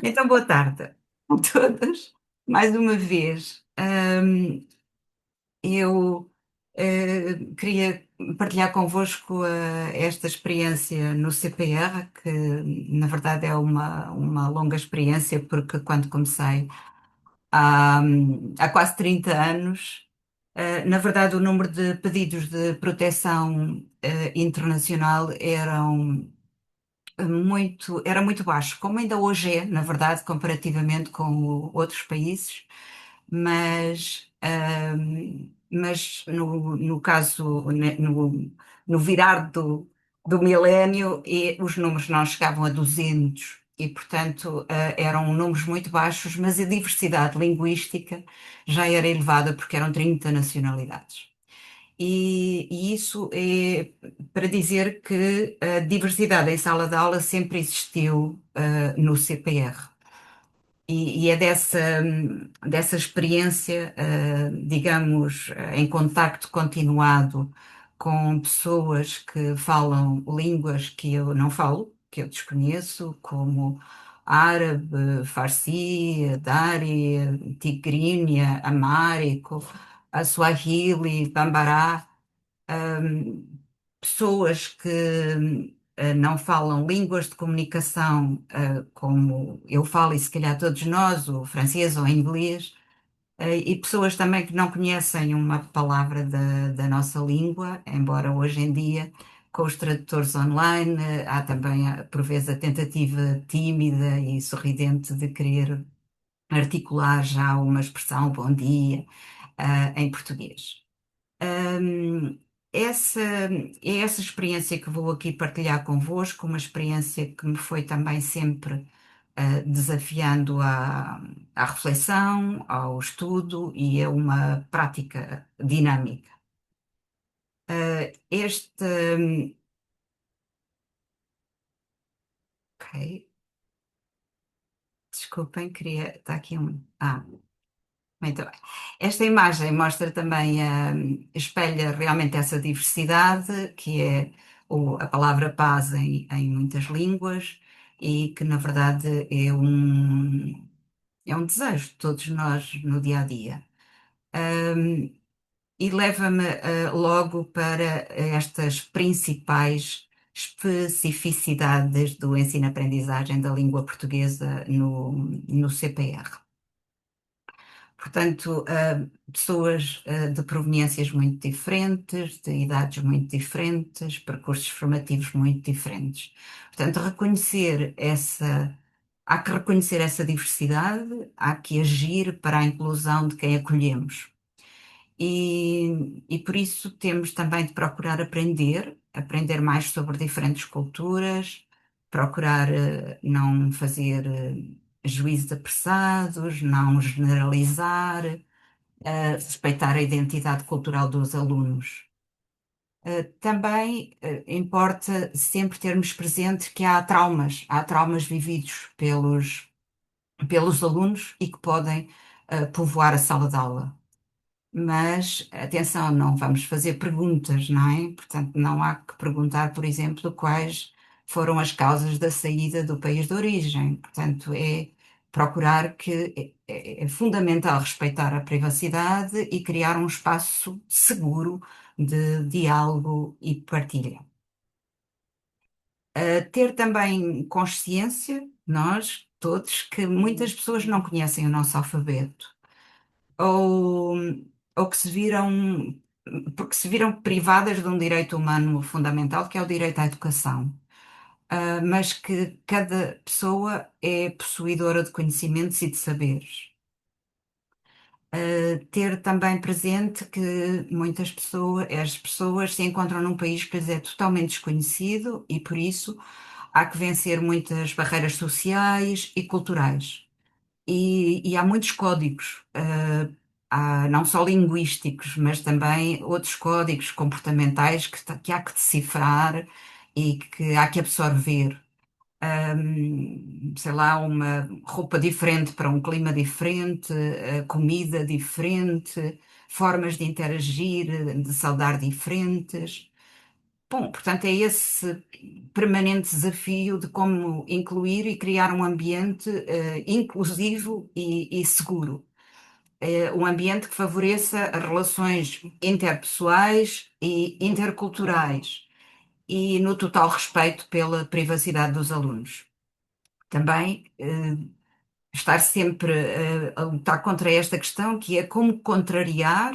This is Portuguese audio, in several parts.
Então, boa tarde a todos. Mais uma vez, eu queria partilhar convosco esta experiência no CPR, que na verdade é uma longa experiência, porque quando comecei há quase 30 anos, na verdade o número de pedidos de proteção internacional era muito baixo, como ainda hoje é, na verdade, comparativamente com outros países, mas no caso, no virar do milénio, os números não chegavam a 200 e, portanto, eram números muito baixos, mas a diversidade linguística já era elevada porque eram 30 nacionalidades. E isso é para dizer que a diversidade em sala de aula sempre existiu, no CPR. E é dessa experiência, digamos, em contacto continuado com pessoas que falam línguas que eu não falo, que eu desconheço, como árabe, farsi, dari, tigrínia, amárico, a Swahili, bambará, pessoas que não falam línguas de comunicação, como eu falo e se calhar todos nós, o francês ou o inglês, e pessoas também que não conhecem uma palavra da nossa língua, embora hoje em dia, com os tradutores online, há também, por vezes, a tentativa tímida e sorridente de querer articular já uma expressão bom dia, em português. Hum, essa, é essa experiência que vou aqui partilhar convosco, uma experiência que me foi também sempre desafiando à reflexão, ao estudo e a uma prática dinâmica. Este, ok, desculpem, queria, está aqui um, muito bem. Esta imagem mostra também, espelha realmente essa diversidade, que é a palavra paz em muitas línguas e que, na verdade, é um desejo de todos nós no dia a dia. E leva-me, logo para estas principais especificidades do ensino-aprendizagem da língua portuguesa no CPR. Portanto, pessoas de proveniências muito diferentes, de idades muito diferentes, percursos formativos muito diferentes. Portanto, há que reconhecer essa diversidade, há que agir para a inclusão de quem acolhemos. E por isso temos também de procurar aprender mais sobre diferentes culturas, procurar não fazer juízos apressados, não generalizar, respeitar a identidade cultural dos alunos. Também importa sempre termos presente que há traumas vividos pelos alunos e que podem povoar a sala de aula. Mas atenção, não vamos fazer perguntas, não é? Portanto, não há que perguntar, por exemplo, quais foram as causas da saída do país de origem. Portanto, é procurar que é fundamental respeitar a privacidade e criar um espaço seguro de diálogo e partilha. Ter também consciência, nós todos, que muitas pessoas não conhecem o nosso alfabeto ou, ou que se viram, porque se viram privadas de um direito humano fundamental, que é o direito à educação. Mas que cada pessoa é possuidora de conhecimentos e de saberes. Ter também presente que as pessoas se encontram num país que lhes é totalmente desconhecido e por isso há que vencer muitas barreiras sociais e culturais. E há muitos códigos, há não só linguísticos, mas também outros códigos comportamentais que há que decifrar e que há que absorver. Sei lá, uma roupa diferente para um clima diferente, comida diferente, formas de interagir, de saudar diferentes. Bom, portanto, é esse permanente desafio de como incluir e criar um ambiente inclusivo e seguro. Um ambiente que favoreça as relações interpessoais e interculturais e no total respeito pela privacidade dos alunos. Também estar sempre a lutar contra esta questão, que é como contrariar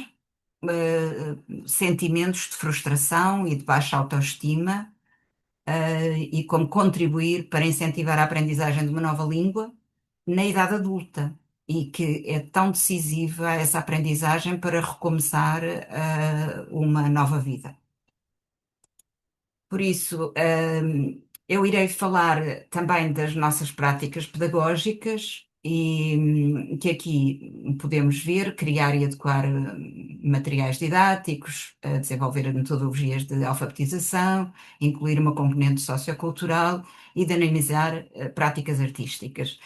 sentimentos de frustração e de baixa autoestima, e como contribuir para incentivar a aprendizagem de uma nova língua na idade adulta, e que é tão decisiva essa aprendizagem para recomeçar uma nova vida. Por isso, eu irei falar também das nossas práticas pedagógicas e que aqui podemos ver, criar e adequar materiais didáticos, desenvolver metodologias de alfabetização, incluir uma componente sociocultural e dinamizar práticas artísticas.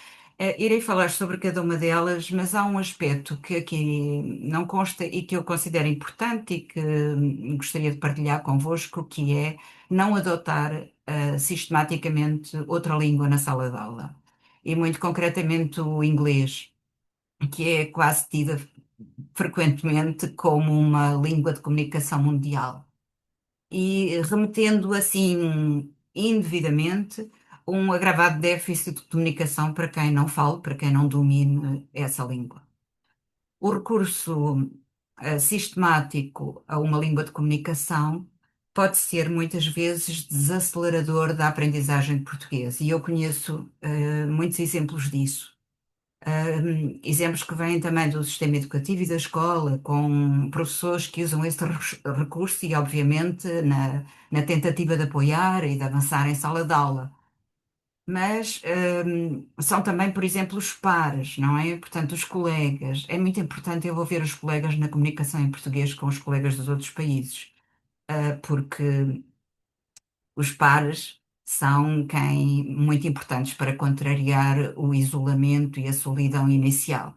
Irei falar sobre cada uma delas, mas há um aspecto que aqui não consta e que eu considero importante e que gostaria de partilhar convosco, que é não adotar sistematicamente outra língua na sala de aula. E muito concretamente o inglês, que é quase tida frequentemente como uma língua de comunicação mundial. E remetendo assim indevidamente um agravado déficit de comunicação para quem não fala, para quem não domine essa língua. O recurso sistemático a uma língua de comunicação pode ser muitas vezes desacelerador da aprendizagem de português, e eu conheço muitos exemplos disso. Exemplos que vêm também do sistema educativo e da escola, com professores que usam esse recurso e, obviamente, na tentativa de apoiar e de avançar em sala de aula. Mas são também, por exemplo, os pares, não é? Portanto, os colegas. É muito importante envolver os colegas na comunicação em português com os colegas dos outros países, porque os pares são muito importantes para contrariar o isolamento e a solidão inicial.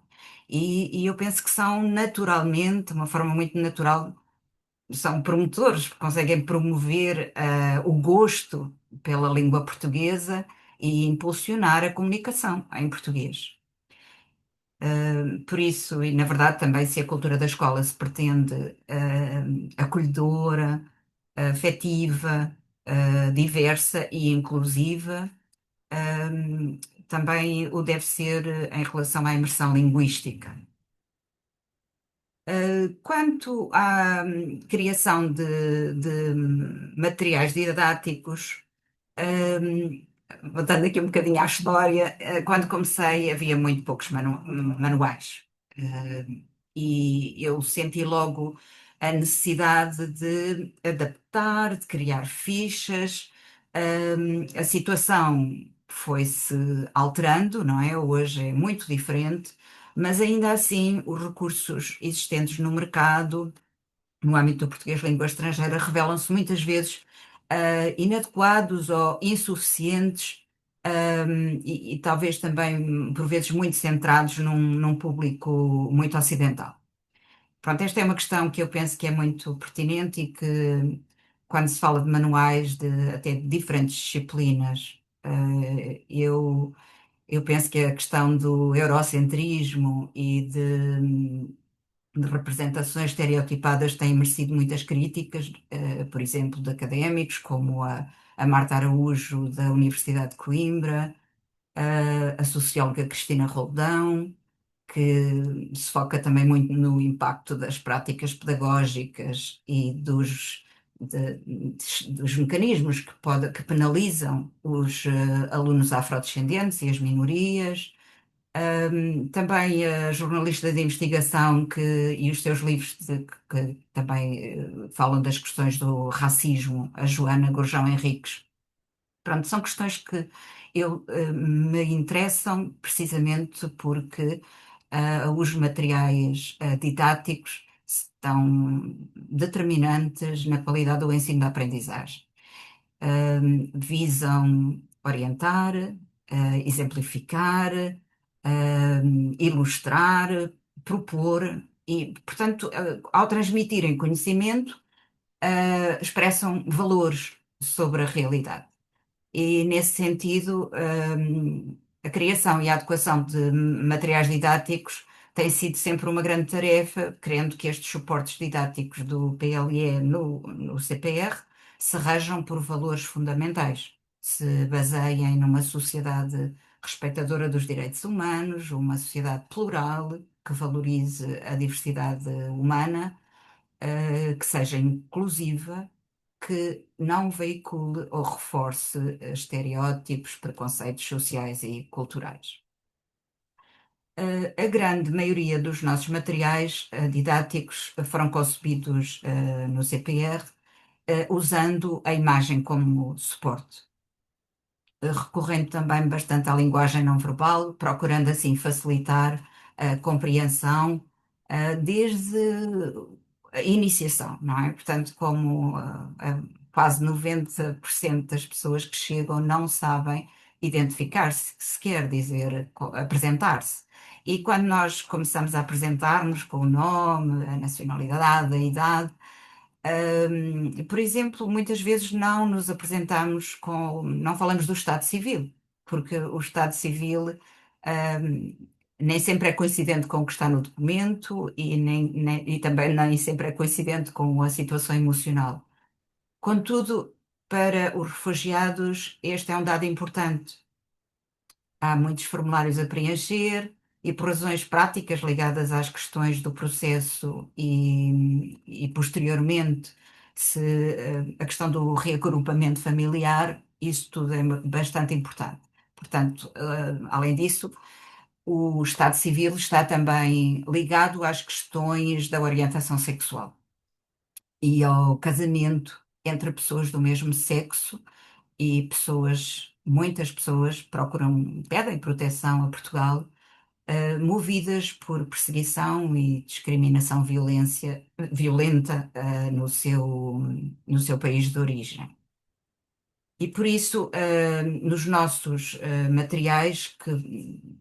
E eu penso que são naturalmente, de uma forma muito natural, são promotores, porque conseguem promover o gosto pela língua portuguesa e impulsionar a comunicação em português. Por isso, e na verdade também se a cultura da escola se pretende acolhedora, afetiva, diversa e inclusiva, também o deve ser em relação à imersão linguística. Quanto à criação de materiais didáticos, hum, voltando aqui um bocadinho à história, quando comecei havia muito poucos manuais. E eu senti logo a necessidade de adaptar, de criar fichas. A situação foi-se alterando, não é? Hoje é muito diferente, mas ainda assim os recursos existentes no mercado, no âmbito do português língua estrangeira, revelam-se muitas vezes inadequados ou insuficientes, e talvez também por vezes muito centrados num público muito ocidental. Pronto, esta é uma questão que eu penso que é muito pertinente e que, quando se fala de manuais de até de diferentes disciplinas, eu penso que a questão do eurocentrismo e de representações estereotipadas tem merecido muitas críticas, por exemplo, de académicos como a Marta Araújo, da Universidade de Coimbra, a socióloga Cristina Roldão, que se foca também muito no impacto das práticas pedagógicas e dos mecanismos que penalizam os alunos afrodescendentes e as minorias. Também a jornalista de investigação e os seus livros que também falam das questões do racismo, a Joana Gorjão Henriques. Pronto, são questões que me interessam precisamente porque os materiais didáticos estão determinantes na qualidade do ensino da aprendizagem. Visam orientar, exemplificar, ilustrar, propor e, portanto, ao transmitirem conhecimento, expressam valores sobre a realidade. E, nesse sentido, a criação e a adequação de materiais didáticos tem sido sempre uma grande tarefa, querendo que estes suportes didáticos do PLE no CPR se rejam por valores fundamentais, se baseiem numa sociedade respeitadora dos direitos humanos, uma sociedade plural, que valorize a diversidade humana, que seja inclusiva, que não veicule ou reforce estereótipos, preconceitos sociais e culturais. A grande maioria dos nossos materiais didáticos foram concebidos no CPR, usando a imagem como suporte, recorrendo também bastante à linguagem não verbal, procurando assim facilitar a compreensão, desde a iniciação, não é? Portanto, como quase 90% das pessoas que chegam não sabem identificar-se, sequer dizer, apresentar-se. E quando nós começamos a apresentar-nos com o nome, a nacionalidade, a idade, por exemplo, muitas vezes não nos apresentamos não falamos do Estado Civil, porque o Estado Civil, ahm, nem sempre é coincidente com o que está no documento e, e também nem sempre é coincidente com a situação emocional. Contudo, para os refugiados, este é um dado importante. Há muitos formulários a preencher e, por razões práticas ligadas às questões do processo e posteriormente, se a questão do reagrupamento familiar, isso tudo é bastante importante. Portanto, além disso, o Estado Civil está também ligado às questões da orientação sexual e ao casamento entre pessoas do mesmo sexo, e muitas pessoas pedem proteção a Portugal, movidas por perseguição e discriminação violenta, no seu país de origem. E por isso, nos nossos materiais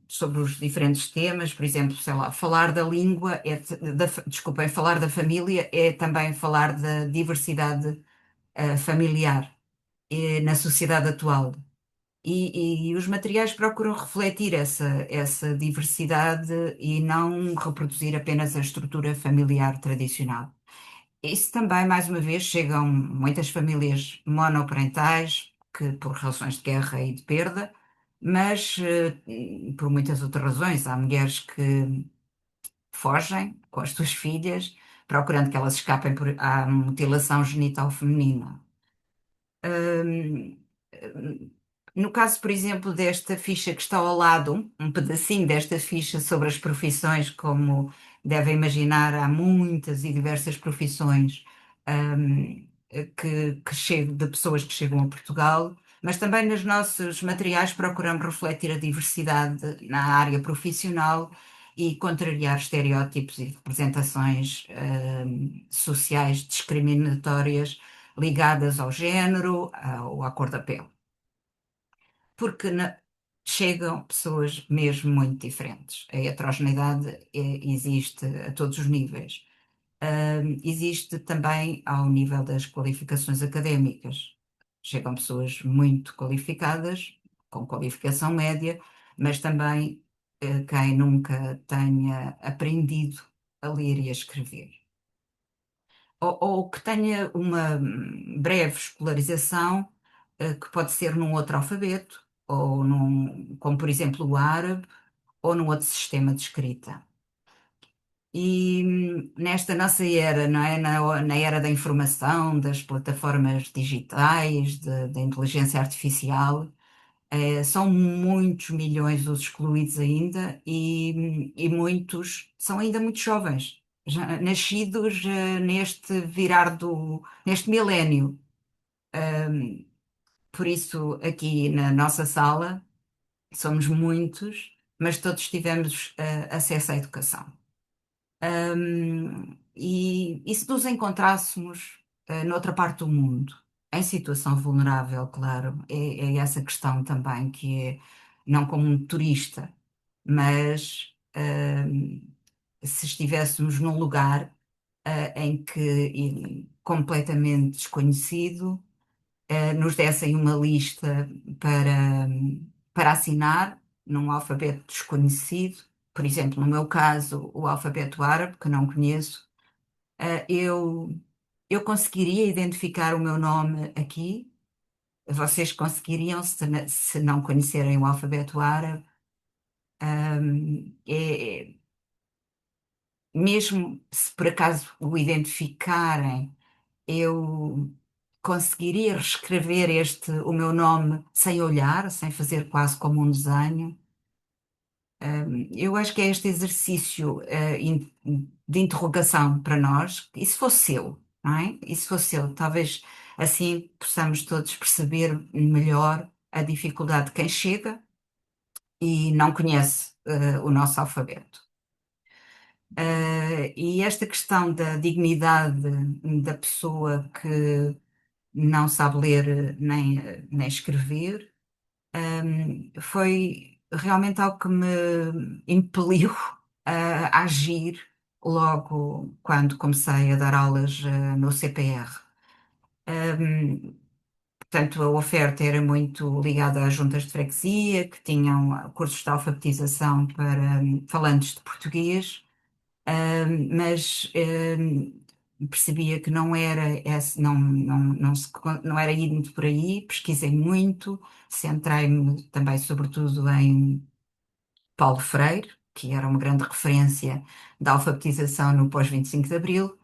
sobre os diferentes temas, por exemplo, sei lá, falar da língua, desculpem, falar da família é também falar da diversidade familiar na sociedade atual. E os materiais procuram refletir essa diversidade e não reproduzir apenas a estrutura familiar tradicional. Isso também, mais uma vez, chegam muitas famílias monoparentais, que por razões de guerra e de perda, mas por muitas outras razões. Há mulheres que fogem com as suas filhas, procurando que elas escapem à mutilação genital feminina. Hum, No caso, por exemplo, desta ficha que está ao lado, um pedacinho desta ficha sobre as profissões, como devem imaginar, há muitas e diversas profissões, de pessoas que chegam a Portugal, mas também nos nossos materiais procuramos refletir a diversidade na área profissional e contrariar estereótipos e representações, sociais discriminatórias ligadas ao género ou à cor da pele, porque chegam pessoas mesmo muito diferentes. A heterogeneidade existe a todos os níveis. Existe também ao nível das qualificações académicas. Chegam pessoas muito qualificadas, com qualificação média, mas também quem nunca tenha aprendido a ler e a escrever, ou que tenha uma breve escolarização, que pode ser num outro alfabeto, como por exemplo o árabe, ou num outro sistema de escrita. E nesta nossa era, não é? Na era da informação, das plataformas digitais, da inteligência artificial, são muitos milhões os excluídos ainda e muitos são ainda muito jovens, já nascidos neste milénio. Por isso, aqui na nossa sala, somos muitos, mas todos tivemos acesso à educação. E se nos encontrássemos noutra parte do mundo, em situação vulnerável, claro, é essa questão também, que é não como um turista, mas se estivéssemos num lugar em que completamente desconhecido, nos dessem uma lista para, para assinar num alfabeto desconhecido. Por exemplo, no meu caso, o alfabeto árabe, que não conheço, eu, eu conseguiria identificar o meu nome aqui. Vocês conseguiriam, se não conhecerem o alfabeto árabe, mesmo se por acaso o identificarem, eu conseguiria reescrever o meu nome sem olhar, sem fazer quase como um desenho. Eu acho que é este exercício, de interrogação para nós, e se fosse eu, não é? E se fosse eu, talvez assim possamos todos perceber melhor a dificuldade de quem chega e não conhece, o nosso alfabeto. E esta questão da dignidade da pessoa que não sabe ler nem escrever, foi realmente algo que me impeliu a agir logo quando comecei a dar aulas, no CPR. Portanto, a oferta era muito ligada às juntas de freguesia, que tinham cursos de alfabetização para falantes de português. Mas percebia que não era esse, não era indo por aí, pesquisei muito, centrei-me também sobretudo em Paulo Freire, que era uma grande referência da alfabetização no pós-25 de Abril,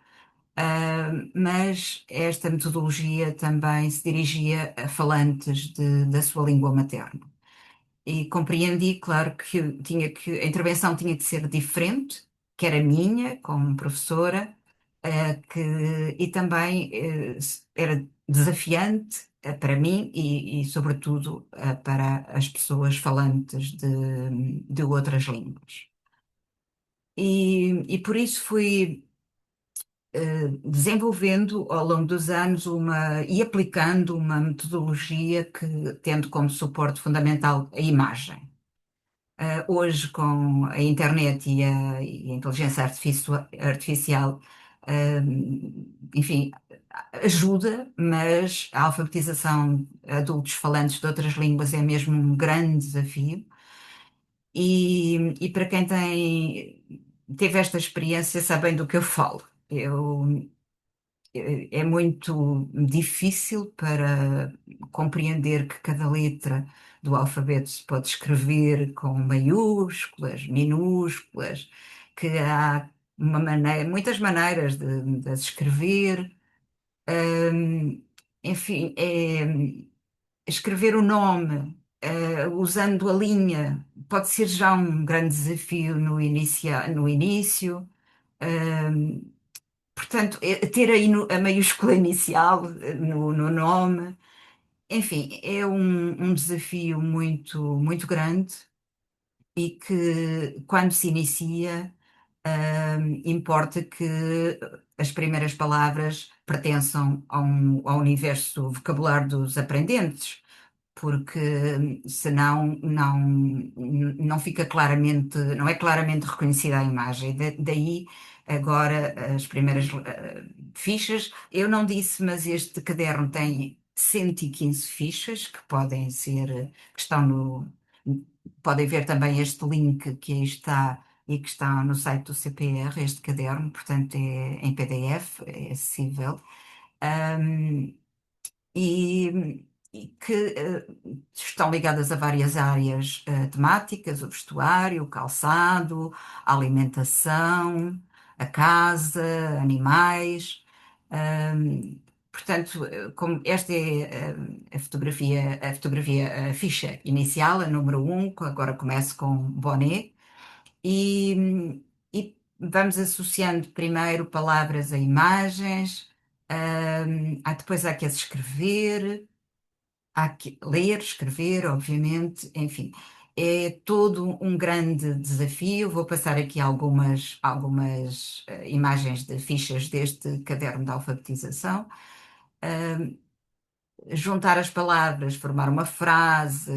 mas esta metodologia também se dirigia a falantes da sua língua materna. E compreendi, claro, que a intervenção tinha que ser diferente, que era minha, como professora, e também era desafiante para mim sobretudo, para as pessoas falantes de outras línguas. E por isso fui desenvolvendo ao longo dos anos e aplicando uma metodologia que tendo como suporte fundamental a imagem. Hoje, com a internet e a inteligência artificial, enfim, ajuda, mas a alfabetização de adultos falantes de outras línguas é mesmo um grande desafio. E para quem teve esta experiência, sabem do que eu falo. É muito difícil para compreender que cada letra do alfabeto se pode escrever com maiúsculas, minúsculas, que há muitas maneiras de as escrever. Hum, Enfim, escrever o nome, usando a linha, pode ser já um grande desafio no início. Hum, Portanto, ter aí a maiúscula inicial, no nome, enfim, é um desafio muito, muito grande e que, quando se inicia, importa que as primeiras palavras pertençam ao universo vocabular dos aprendentes, porque senão não fica claramente, não é claramente reconhecida a imagem. Daí agora as primeiras fichas. Eu não disse, mas este caderno tem 115 fichas que podem ser, que estão podem ver também este link que aí está e que está no site do CPR, este caderno, portanto é em PDF, é acessível. Ahm, e que estão ligadas a várias áreas temáticas, o vestuário, o calçado, a alimentação, a casa, animais. Portanto, como esta é a ficha inicial, a número um, que agora começo com Bonet, e vamos associando primeiro palavras a imagens, depois há que as escrever, há que ler, escrever, obviamente, enfim. É todo um grande desafio. Vou passar aqui algumas imagens de fichas deste caderno de alfabetização. Juntar as palavras, formar uma frase,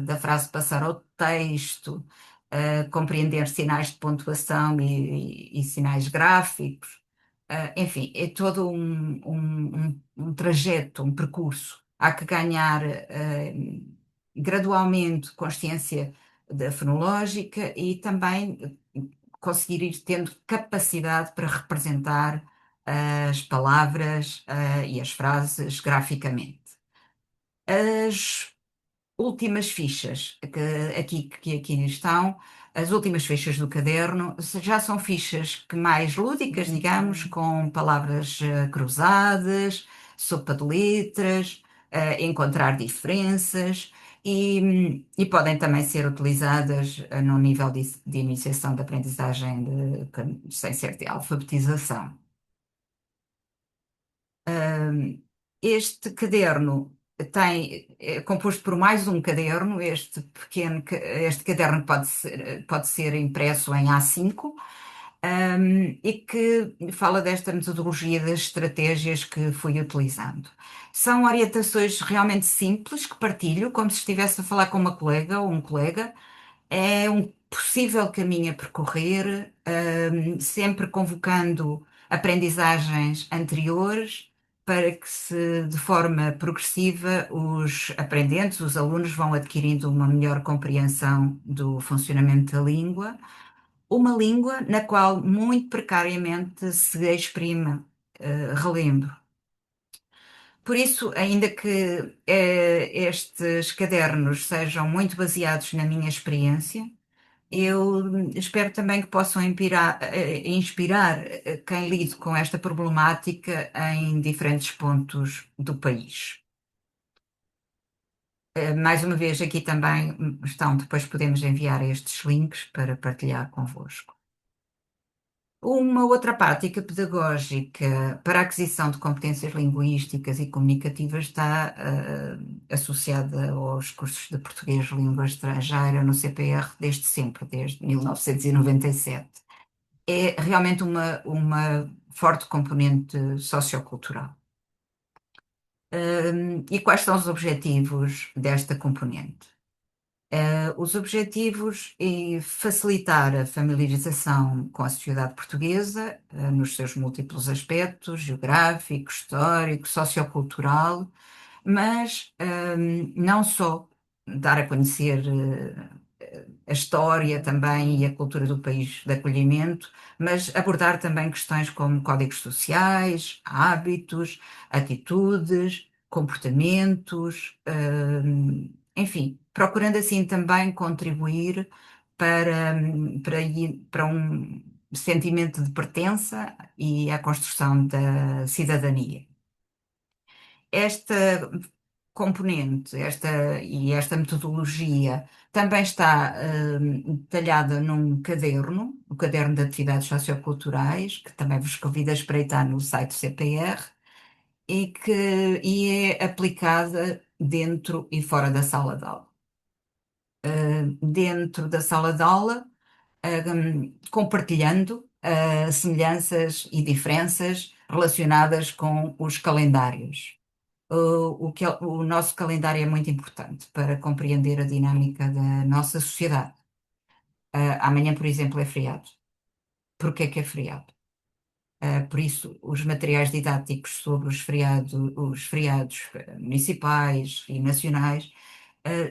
da frase passar ao texto, compreender sinais de pontuação e sinais gráficos. Enfim, é todo um trajeto, um percurso. Há que ganhar gradualmente consciência da fonológica e também conseguir ir tendo capacidade para representar as palavras, e as frases graficamente. As últimas fichas que aqui estão, as últimas fichas do caderno, já são fichas que mais lúdicas, digamos, com palavras cruzadas, sopa de letras, encontrar diferenças e podem também ser utilizadas num nível de iniciação de aprendizagem sem ser de alfabetização. Este caderno é composto por mais um caderno. Este caderno pode ser impresso em A5, e que fala desta metodologia das estratégias que fui utilizando. São orientações realmente simples que partilho, como se estivesse a falar com uma colega ou um colega. É um possível caminho a percorrer, sempre convocando aprendizagens anteriores para que de forma progressiva, os aprendentes, os alunos vão adquirindo uma melhor compreensão do funcionamento da língua, uma língua na qual muito precariamente se exprime, relembro. Por isso, ainda que estes cadernos sejam muito baseados na minha experiência, eu espero também que possam inspirar quem lide com esta problemática em diferentes pontos do país. Mais uma vez, aqui também estão, depois podemos enviar estes links para partilhar convosco. Uma outra prática pedagógica para a aquisição de competências linguísticas e comunicativas está associada aos cursos de português língua estrangeira no CPR desde sempre, desde 1997. É realmente uma forte componente sociocultural. E quais são os objetivos desta componente? Os objetivos é facilitar a familiarização com a sociedade portuguesa, nos seus múltiplos aspectos, geográfico, histórico, sociocultural, mas não só dar a conhecer a história também e a cultura do país de acolhimento, mas abordar também questões como códigos sociais, hábitos, atitudes, comportamentos, enfim, procurando assim também contribuir para um sentimento de pertença e a construção da cidadania. Esta componente, esta metodologia também está detalhada num caderno, o caderno de atividades socioculturais, que também vos convido a espreitar no site do CPR, e é aplicada dentro e fora da sala de aula. Dentro da sala de aula, compartilhando semelhanças e diferenças relacionadas com os calendários. O nosso calendário é muito importante para compreender a dinâmica da nossa sociedade. Amanhã, por exemplo, é feriado. Porquê que é feriado? Por isso, os materiais didáticos sobre os feriados municipais e nacionais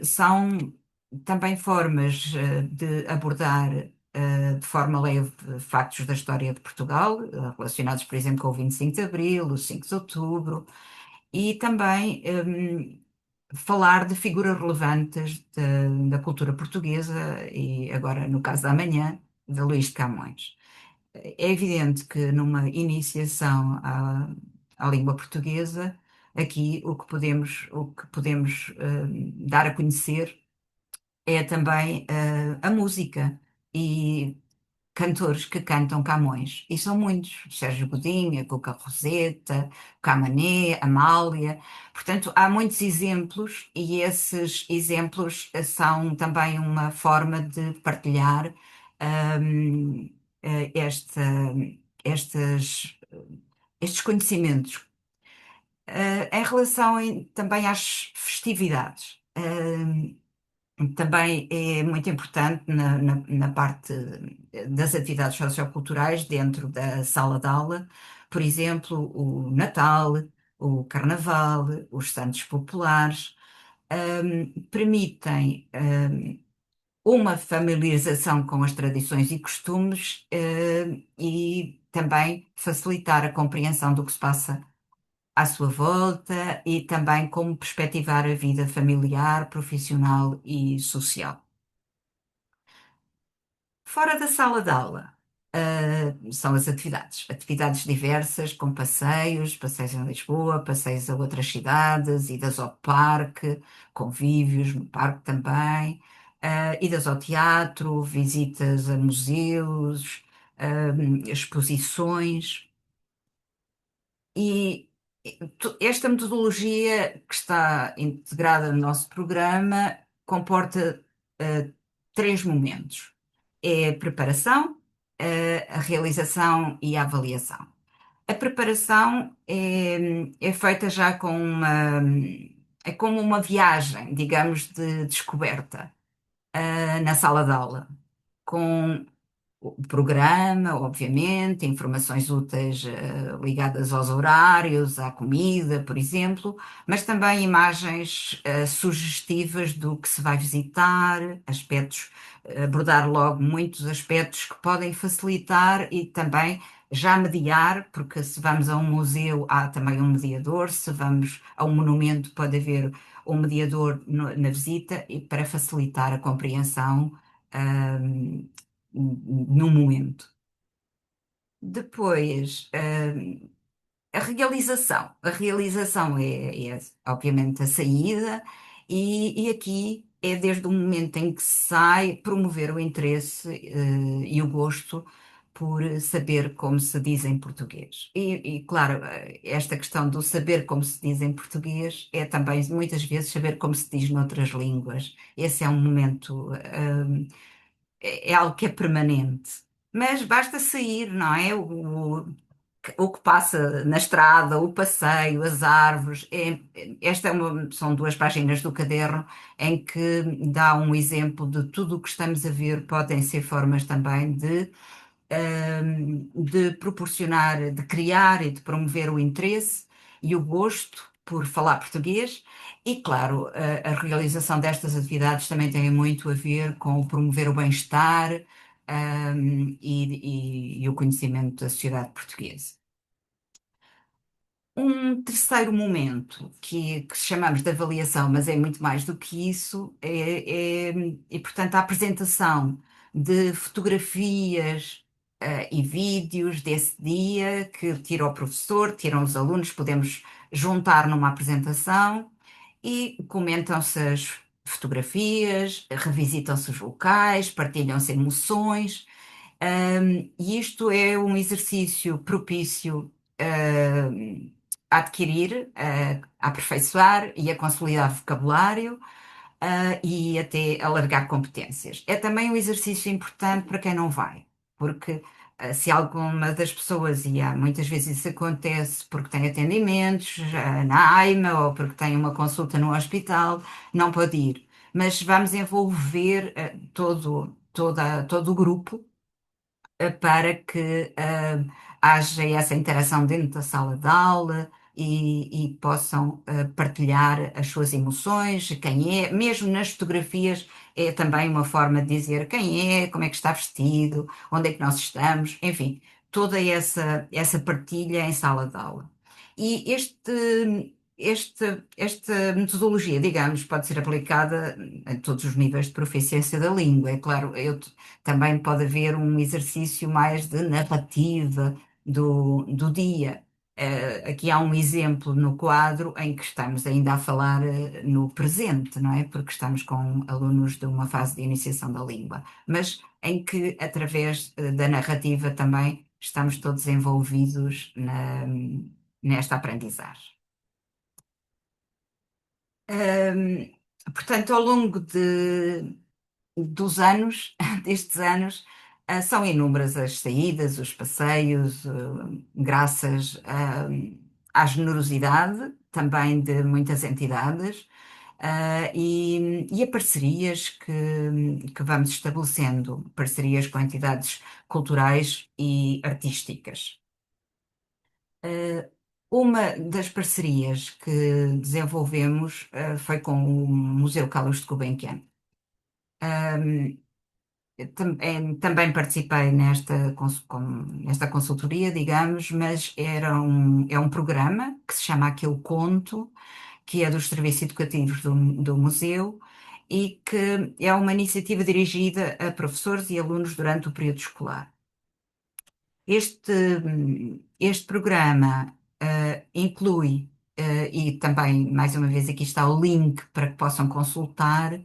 são também formas de abordar de forma leve factos da história de Portugal, relacionados, por exemplo, com o 25 de Abril, o 5 de Outubro, e também falar de figuras relevantes da cultura portuguesa e agora, no caso da manhã, de Luís de Camões. É evidente que numa iniciação à língua portuguesa, aqui o que podemos dar a conhecer é também a música e cantores que cantam Camões. E são muitos: Sérgio Godinho, Cuca Roseta, Camané, Amália. Portanto, há muitos exemplos e esses exemplos são também uma forma de partilhar hum, eh, esta, estas, estes conhecimentos. Em relação também às festividades. Também é muito importante na parte das atividades socioculturais dentro da sala de aula, por exemplo, o Natal, o Carnaval, os Santos Populares, permitem uma familiarização com as tradições e costumes, e também facilitar a compreensão do que se passa à sua volta e também como perspectivar a vida familiar, profissional e social. Fora da sala de aula, são as atividades. Atividades diversas, com passeios, passeios em Lisboa, passeios a outras cidades, idas ao parque, convívios no parque também, idas ao teatro, visitas a museus, exposições. E esta metodologia que está integrada no nosso programa comporta eh, três momentos. É a preparação, a realização e a avaliação. A preparação é feita já com é como uma viagem, digamos, de descoberta, na sala de aula, com o programa, obviamente, informações úteis, ligadas aos horários, à comida, por exemplo, mas também imagens, sugestivas do que se vai visitar, aspectos, abordar logo muitos aspectos que podem facilitar e também já mediar, porque se vamos a um museu há também um mediador, se vamos a um monumento pode haver um mediador na visita e para facilitar a compreensão, ahm, no momento. Depois, a realização. A realização é, obviamente, a saída, e aqui é desde o momento em que se sai promover o interesse, e o gosto por saber como se diz em português. Claro, esta questão do saber como se diz em português é também muitas vezes saber como se diz noutras línguas. Esse é um momento, é algo que é permanente. Mas basta sair, não é? O que passa na estrada, o passeio, as árvores. São duas páginas do caderno em que dá um exemplo de tudo o que estamos a ver. Podem ser formas também de proporcionar, de criar e de promover o interesse e o gosto por falar português. E, claro, a realização destas atividades também tem muito a ver com o promover o bem-estar, e o conhecimento da sociedade portuguesa. Um terceiro momento, que chamamos de avaliação, mas é muito mais do que isso, portanto, a apresentação de fotografias, e vídeos desse dia que tira o professor, tiram os alunos, podemos juntar numa apresentação e comentam-se as fotografias, revisitam-se os locais, partilham-se emoções. E isto é um exercício propício, a adquirir, a aperfeiçoar e a consolidar vocabulário, e até alargar competências. É também um exercício importante para quem não vai, porque se alguma das pessoas, e há muitas vezes isso acontece porque tem atendimentos, na AIMA ou porque tem uma consulta no hospital, não pode ir. Mas vamos envolver, todo o grupo, para que haja essa interação dentro da sala de aula e possam partilhar as suas emoções, quem é, mesmo nas fotografias, é também uma forma de dizer quem é, como é que está vestido, onde é que nós estamos, enfim, toda essa partilha em sala de aula. E esta metodologia, digamos, pode ser aplicada em todos os níveis de proficiência da língua. É claro, também pode haver um exercício mais de narrativa do dia. Aqui há um exemplo no quadro em que estamos ainda a falar, no presente, não é? Porque estamos com alunos de uma fase de iniciação da língua, mas em que, através, da narrativa, também estamos todos envolvidos nesta aprendizagem. Ahm, Portanto, ao longo dos anos, destes anos, são inúmeras as saídas, os passeios, graças à generosidade também de muitas entidades, e a parcerias que vamos estabelecendo, parcerias com entidades culturais e artísticas. Uh, uma das parcerias que desenvolvemos, foi com o Museu Carlos de Gulbenkian. Um, também participei nesta consultoria, digamos, mas é um programa que se chama Aquele Conto, que é dos serviços educativos do museu e que é uma iniciativa dirigida a professores e alunos durante o período escolar. Este programa inclui, e também, mais uma vez, aqui está o link para que possam consultar,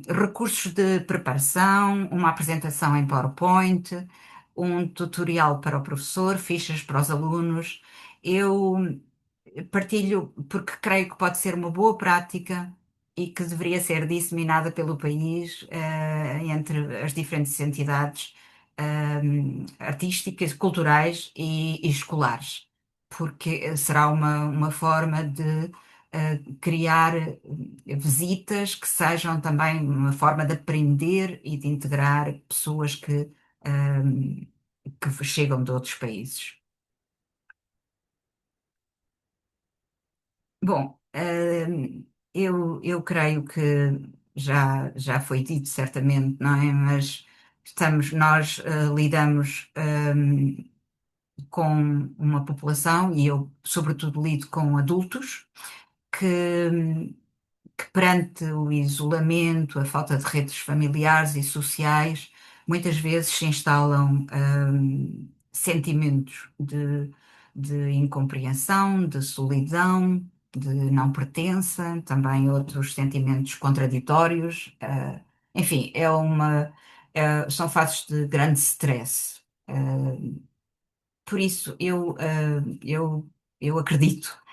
recursos de preparação, uma apresentação em PowerPoint, um tutorial para o professor, fichas para os alunos. Eu partilho porque creio que pode ser uma boa prática e que deveria ser disseminada pelo país, entre as diferentes entidades, artísticas, culturais e escolares, porque será uma forma de criar visitas que sejam também uma forma de aprender e de integrar pessoas que chegam de outros países. Bom, eu creio que já foi dito certamente, não é? Mas nós lidamos com uma população, e eu sobretudo lido com adultos, que, que perante o isolamento, a falta de redes familiares e sociais, muitas vezes se instalam sentimentos de incompreensão, de solidão, de não pertença, também outros sentimentos contraditórios. Enfim, são fases de grande stress. Por isso, eu acredito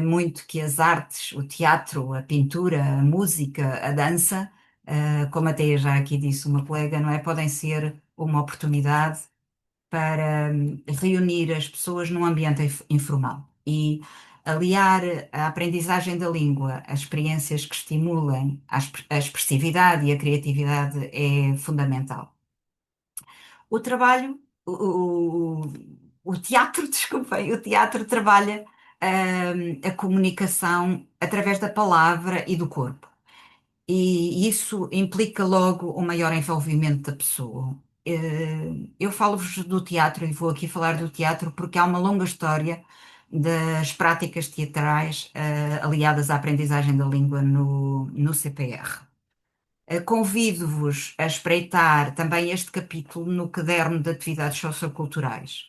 muito que as artes, o teatro, a pintura, a música, a dança, como até já aqui disse uma colega, não é? Podem ser uma oportunidade para reunir as pessoas num ambiente informal e aliar a aprendizagem da língua a experiências que estimulem a expressividade e a criatividade é fundamental. O trabalho, o teatro, desculpem, o teatro trabalha a comunicação através da palavra e do corpo. E isso implica logo um maior envolvimento da pessoa. Eu falo-vos do teatro e vou aqui falar do teatro porque há uma longa história das práticas teatrais aliadas à aprendizagem da língua no CPR. Convido-vos a espreitar também este capítulo no caderno de atividades socioculturais.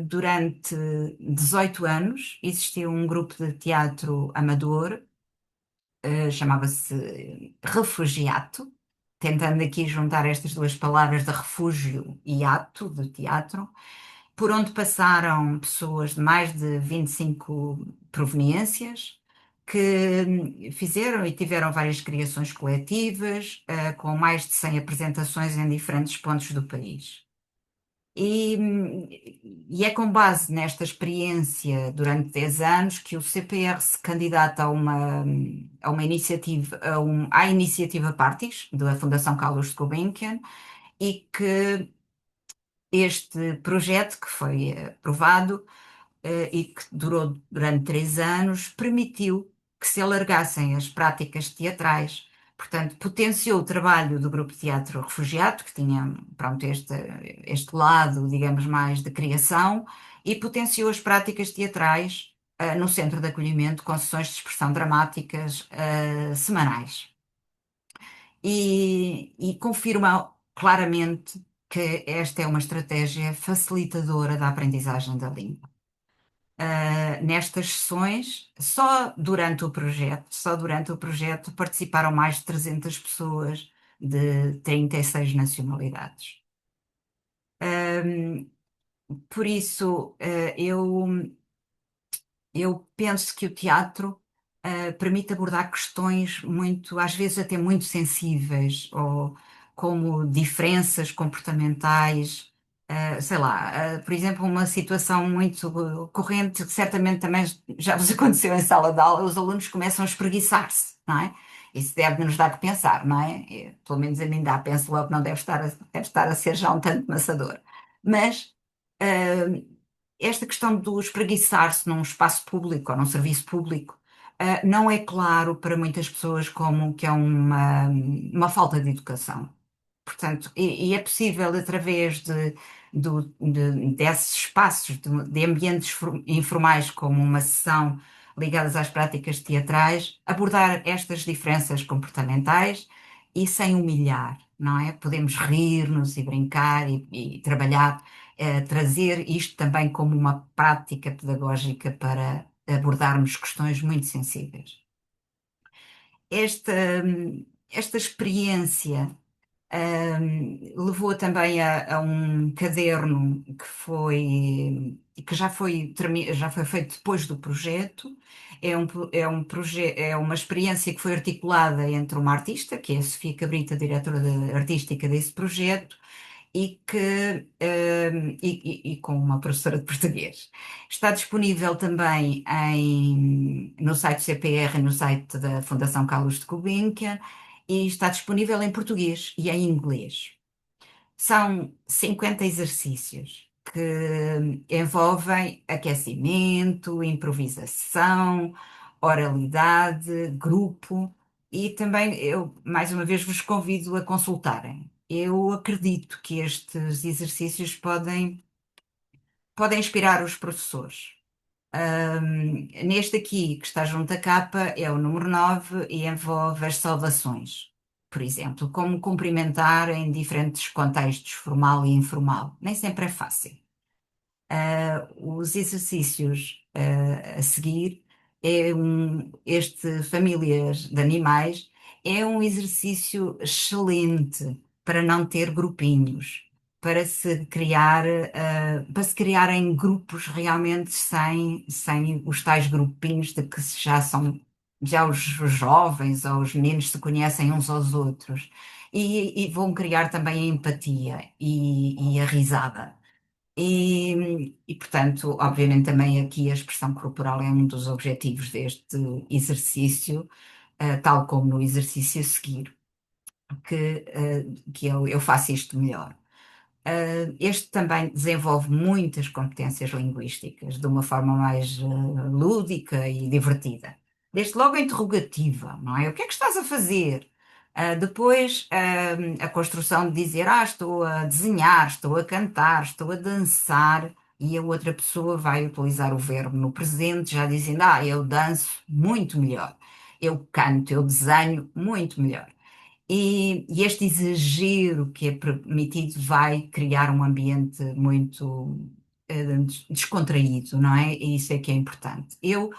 Durante 18 anos existiu um grupo de teatro amador, chamava-se Refugiato, tentando aqui juntar estas duas palavras de refúgio e ato, de teatro, por onde passaram pessoas de mais de 25 proveniências, que fizeram e tiveram várias criações coletivas, com mais de 100 apresentações em diferentes pontos do país. E, e é com base nesta experiência durante 10 anos que o CPR se candidata a uma iniciativa, à iniciativa Partis, da Fundação Carlos de Gulbenkian, e que este projeto, que foi aprovado, e que durou durante 3 anos, permitiu que se alargassem as práticas teatrais. Portanto, potenciou o trabalho do Grupo de Teatro Refugiado, que tinha, pronto, este lado, digamos, mais de criação, e potenciou as práticas teatrais no Centro de Acolhimento, com sessões de expressão dramáticas semanais. E confirma claramente que esta é uma estratégia facilitadora da aprendizagem da língua. Nestas sessões, só durante o projeto participaram mais de 300 pessoas de 36 nacionalidades. Por isso, eu penso que o teatro permite abordar questões muito, às vezes até muito sensíveis, ou como diferenças comportamentais, Sei lá, por exemplo, uma situação muito corrente, que certamente também já vos aconteceu em sala de aula, os alunos começam a espreguiçar-se, não é? Isso deve nos dar que pensar, não é? Pelo menos a mim dá, penso logo que não deve estar a ser já um tanto maçador. Mas eh, esta questão do espreguiçar-se num espaço público ou num serviço público não é claro para muitas pessoas como que é uma falta de educação. Portanto, e é possível, através desses espaços, de ambientes informais, como uma sessão ligadas às práticas teatrais, abordar estas diferenças comportamentais e sem humilhar, não é? Podemos rir-nos e brincar e trabalhar, trazer isto também como uma prática pedagógica para abordarmos questões muito sensíveis. Esta, esta experiência levou também a um caderno que já foi feito depois do projeto. É uma experiência que foi articulada entre uma artista, que é a Sofia Cabrita, diretora artística desse projeto, e com uma professora de português. Está disponível também no site do CPR e no site da Fundação Carlos de Gulbenkian e está disponível em português e em inglês. São 50 exercícios que envolvem aquecimento, improvisação, oralidade, grupo e também eu, mais uma vez, vos convido a consultarem. Eu acredito que estes exercícios podem inspirar os professores. Neste aqui, que está junto à capa, é o número 9 e envolve as saudações. Por exemplo, como cumprimentar em diferentes contextos, formal e informal. Nem sempre é fácil. Os exercícios a seguir este Famílias de Animais é um exercício excelente para não ter grupinhos, para se criarem grupos realmente sem os tais grupinhos de que já os jovens ou os meninos se conhecem uns aos outros e vão criar também a empatia e a risada. Portanto, obviamente, também aqui a expressão corporal é um dos objetivos deste exercício, tal como no exercício a seguir, que eu faço isto melhor. Este também desenvolve muitas competências linguísticas de uma forma mais lúdica e divertida. Desde logo a interrogativa, não é? O que é que estás a fazer? Depois, a construção de dizer, estou a desenhar, estou a cantar, estou a dançar, e a outra pessoa vai utilizar o verbo no presente, já dizendo, eu danço muito melhor, eu canto, eu desenho muito melhor. E este exagero que é permitido vai criar um ambiente muito descontraído, não é? E isso é que é importante. Eu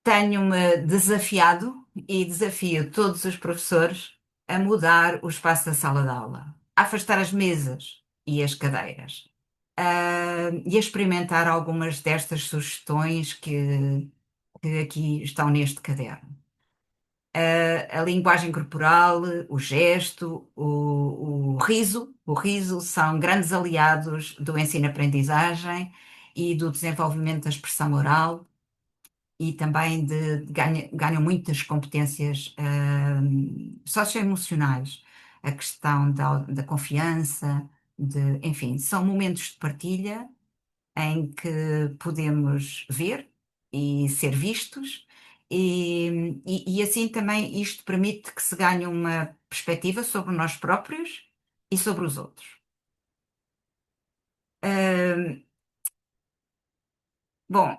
tenho-me desafiado e desafio todos os professores a mudar o espaço da sala de aula, a afastar as mesas e as cadeiras, e a experimentar algumas destas sugestões que aqui estão neste caderno. A linguagem corporal, o gesto, o riso são grandes aliados do ensino-aprendizagem e do desenvolvimento da expressão oral e também ganham muitas competências socioemocionais, a questão da confiança, enfim, são momentos de partilha em que podemos ver e ser vistos, e assim também isto permite que se ganhe uma perspectiva sobre nós próprios e sobre os outros. Ah, Bom,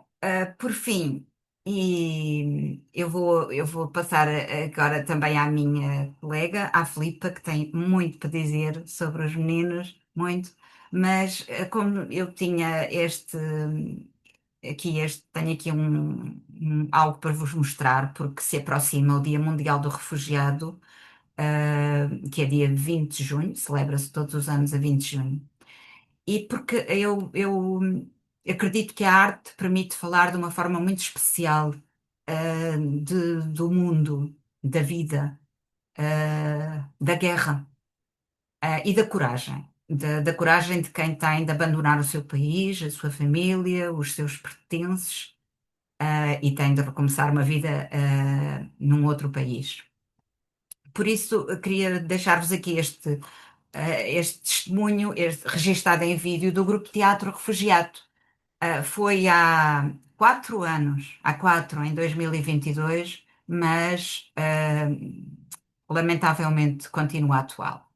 por fim, e eu vou passar agora também à minha colega, à Filipa, que tem muito para dizer sobre os meninos, muito, mas como eu tinha tenho aqui algo para vos mostrar, porque se aproxima o Dia Mundial do Refugiado, que é dia 20 de junho, celebra-se todos os anos a 20 de junho. E porque eu acredito que a arte permite falar de uma forma muito especial, do mundo, da vida, da guerra, e da coragem. da coragem de quem tem de abandonar o seu país, a sua família, os seus pertences, e tem de recomeçar uma vida, num outro país. Por isso, eu queria deixar-vos aqui este testemunho, registado em vídeo, do Grupo Teatro Refugiado. Foi há 4 anos, em 2022, mas lamentavelmente continua atual.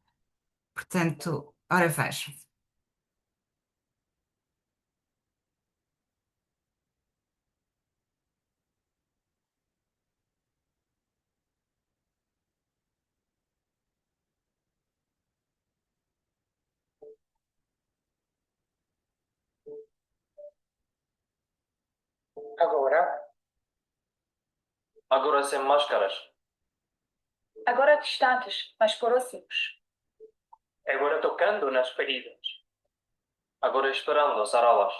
Portanto, ora veja. Agora, agora sem máscaras. Agora distantes, mas próximos. Agora tocando nas feridas. Agora esperando sará-las.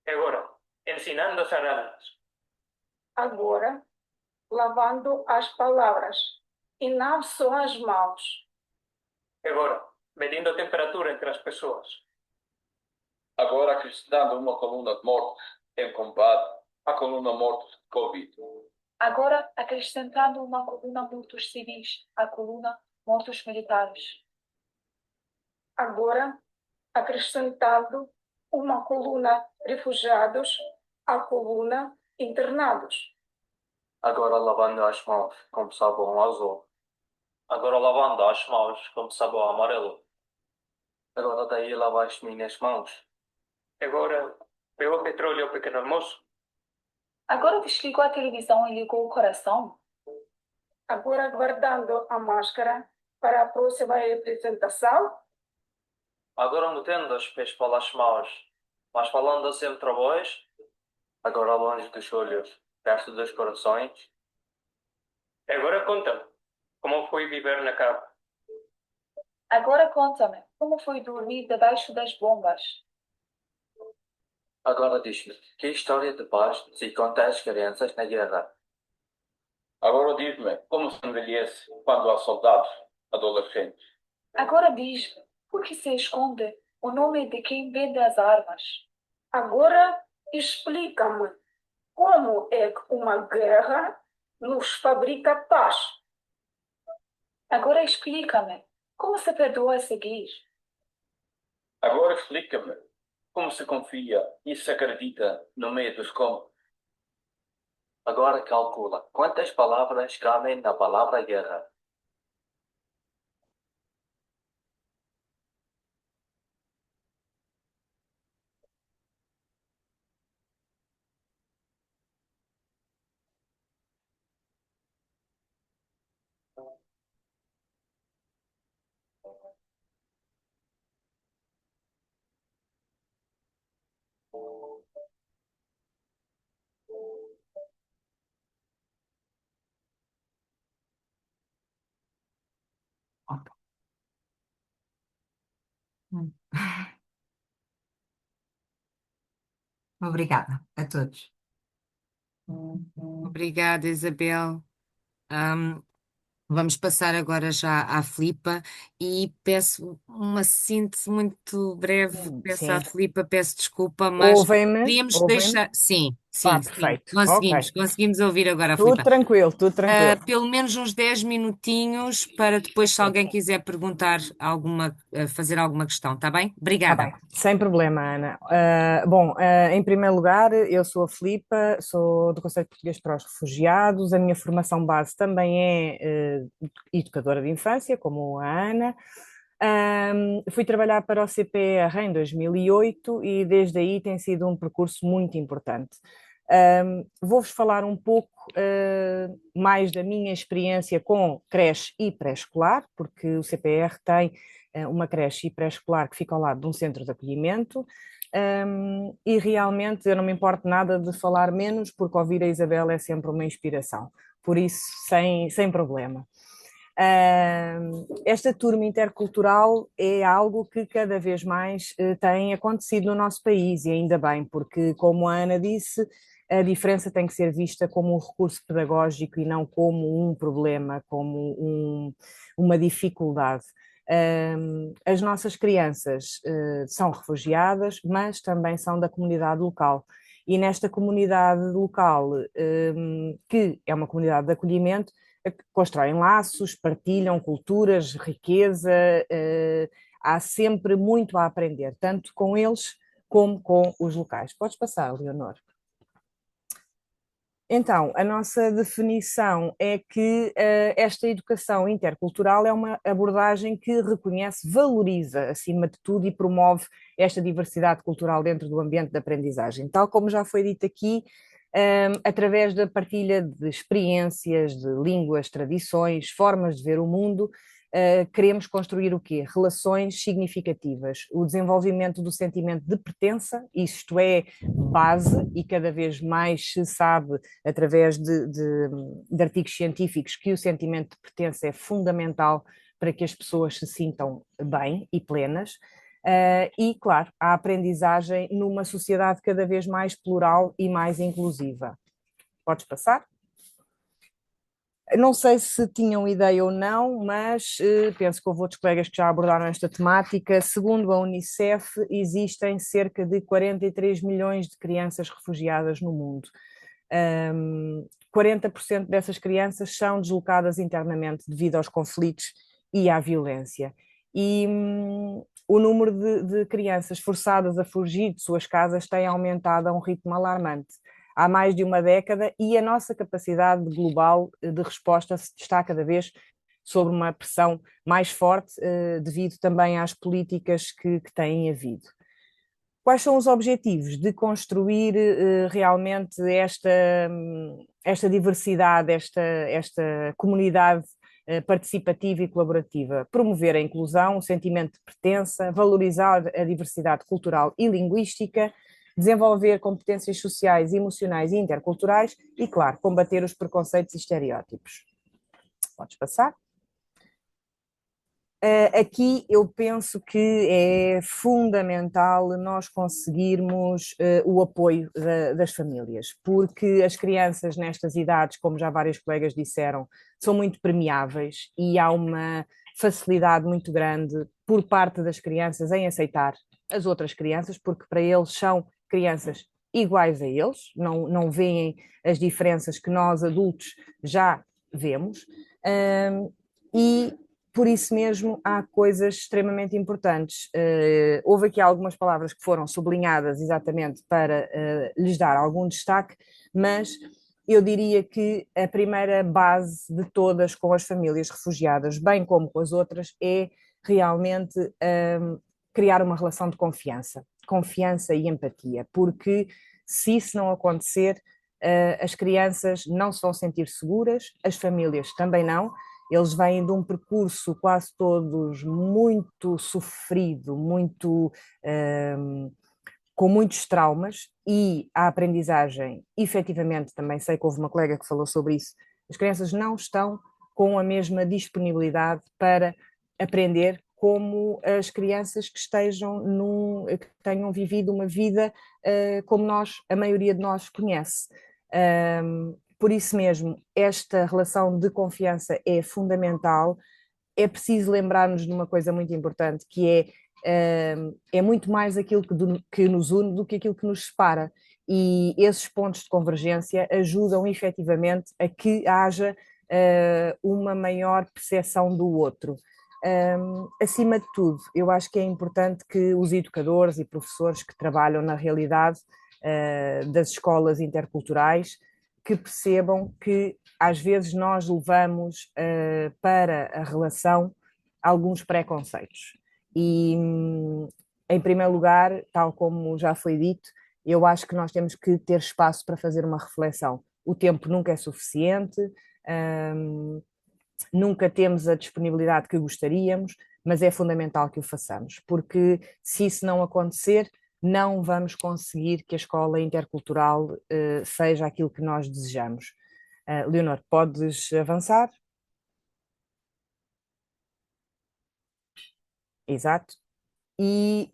Agora ensinando a sará-las. Agora lavando as palavras e não só as mãos. Agora medindo a temperatura entre as pessoas. Agora acrescentando uma coluna de mortos em combate à coluna mortos de Covid. Agora acrescentando uma coluna mortos civis à coluna mortos militares. Agora acrescentando uma coluna refugiados à coluna internados. Agora lavando as mãos com sabão azul. Agora lavando as mãos com sabão amarelo. Agora daí lavar as minhas mãos. Agora pegou petróleo ao pequeno almoço. Agora desligou a televisão e ligou o coração. Agora guardando a máscara para a próxima representação. Agora metendo os pés pelas mãos, mas falando sempre a voz. Agora longe dos olhos, perto dos corações. Agora conta-me como foi viver na capa. Agora conta-me como foi dormir debaixo das bombas. Agora diz-me que história de paz se conta às crianças na guerra. Agora diz-me como se envelhece quando há soldados adolescentes. Agora diz-me por que se esconde o nome de quem vende as armas. Agora explica-me como é que uma guerra nos fabrica paz. Agora explica-me como se perdoa a seguir. Agora explica-me como se confia e se acredita no meio dos escombros. Agora calcula quantas palavras cabem na palavra guerra. Ok. Hum. Obrigada a todos. Obrigada, Isabel. Ahm, Vamos passar agora já à Filipa e peço uma síntese muito breve. Peço à Sim. Filipa, peço desculpa, mas Ouvem-me? queríamos Ouvem-me? deixar. Sim, sim, sim. Perfeito. Ok. Conseguimos ouvir agora a Tudo Filipa. tranquilo, tudo tranquilo. Pelo menos uns 10 minutinhos para depois, se alguém quiser perguntar alguma, fazer alguma questão, está bem? Está Obrigada. bem, sem problema, Ana. Bom, em primeiro lugar, eu sou a Filipa, sou do Conselho Português para os Refugiados. A minha formação base também é educadora de infância, como a Ana. Fui trabalhar para o CPR em 2008 e desde aí tem sido um percurso muito importante. Vou-vos falar um pouco mais da minha experiência com creche e pré-escolar, porque o CPR tem uma creche e pré-escolar que fica ao lado de um centro de acolhimento. E realmente eu não me importo nada de falar menos, porque ouvir a Isabel é sempre uma inspiração, por isso, sem problema. Esta turma intercultural é algo que cada vez mais tem acontecido no nosso país, e ainda bem, porque, como a Ana disse, a diferença tem que ser vista como um recurso pedagógico e não como um problema, como uma dificuldade. As nossas crianças são refugiadas, mas também são da comunidade local. E nesta comunidade local, que é uma comunidade de acolhimento, constroem laços, partilham culturas, riqueza, há sempre muito a aprender, tanto com eles como com os locais. Podes passar, Leonor. Então, a nossa definição é que esta educação intercultural é uma abordagem que reconhece, valoriza, acima de tudo, e promove esta diversidade cultural dentro do ambiente de aprendizagem. Tal como já foi dito aqui, através da partilha de experiências, de línguas, tradições, formas de ver o mundo, queremos construir o quê? Relações significativas, o desenvolvimento do sentimento de pertença, isto é base, e cada vez mais se sabe, através de artigos científicos, que o sentimento de pertença é fundamental para que as pessoas se sintam bem e plenas. E, claro, a aprendizagem numa sociedade cada vez mais plural e mais inclusiva. Podes passar? Não sei se tinham ideia ou não, mas penso que houve outros colegas que já abordaram esta temática. Segundo a Unicef, existem cerca de 43 milhões de crianças refugiadas no mundo. 40% dessas crianças são deslocadas internamente devido aos conflitos e à violência. E o número de crianças forçadas a fugir de suas casas tem aumentado a um ritmo alarmante há mais de uma década, e a nossa capacidade global de resposta está cada vez sob uma pressão mais forte, devido também às políticas que têm havido. Quais são os objetivos de construir realmente esta diversidade, esta comunidade participativa e colaborativa? Promover a inclusão, o sentimento de pertença, valorizar a diversidade cultural e linguística, desenvolver competências sociais, emocionais e interculturais e, claro, combater os preconceitos e estereótipos. Podes passar? Aqui eu penso que é fundamental nós conseguirmos o apoio das famílias, porque as crianças nestas idades, como já vários colegas disseram, são muito permeáveis e há uma facilidade muito grande por parte das crianças em aceitar as outras crianças, porque para eles são crianças iguais a eles, não veem as diferenças que nós adultos já vemos. E por isso mesmo há coisas extremamente importantes. Houve aqui algumas palavras que foram sublinhadas exatamente para lhes dar algum destaque, mas eu diria que a primeira base de todas com as famílias refugiadas, bem como com as outras, é realmente criar uma relação de confiança e empatia, porque se isso não acontecer, as crianças não se vão sentir seguras, as famílias também não. Eles vêm de um percurso quase todos muito sofrido, com muitos traumas, e a aprendizagem, efetivamente, também sei que houve uma colega que falou sobre isso, as crianças não estão com a mesma disponibilidade para aprender como as crianças que que tenham vivido uma vida como a maioria de nós conhece. Por isso mesmo, esta relação de confiança é fundamental. É preciso lembrar-nos de uma coisa muito importante, que é muito mais aquilo que nos une do que aquilo que nos separa. E esses pontos de convergência ajudam efetivamente a que haja uma maior percepção do outro. Acima de tudo, eu acho que é importante que os educadores e professores que trabalham na realidade das escolas interculturais, que percebam que às vezes nós levamos para a relação alguns preconceitos. E, em primeiro lugar, tal como já foi dito, eu acho que nós temos que ter espaço para fazer uma reflexão. O tempo nunca é suficiente, nunca temos a disponibilidade que gostaríamos, mas é fundamental que o façamos, porque se isso não acontecer, não vamos conseguir que a escola intercultural seja aquilo que nós desejamos. Leonor, podes avançar? Exato. E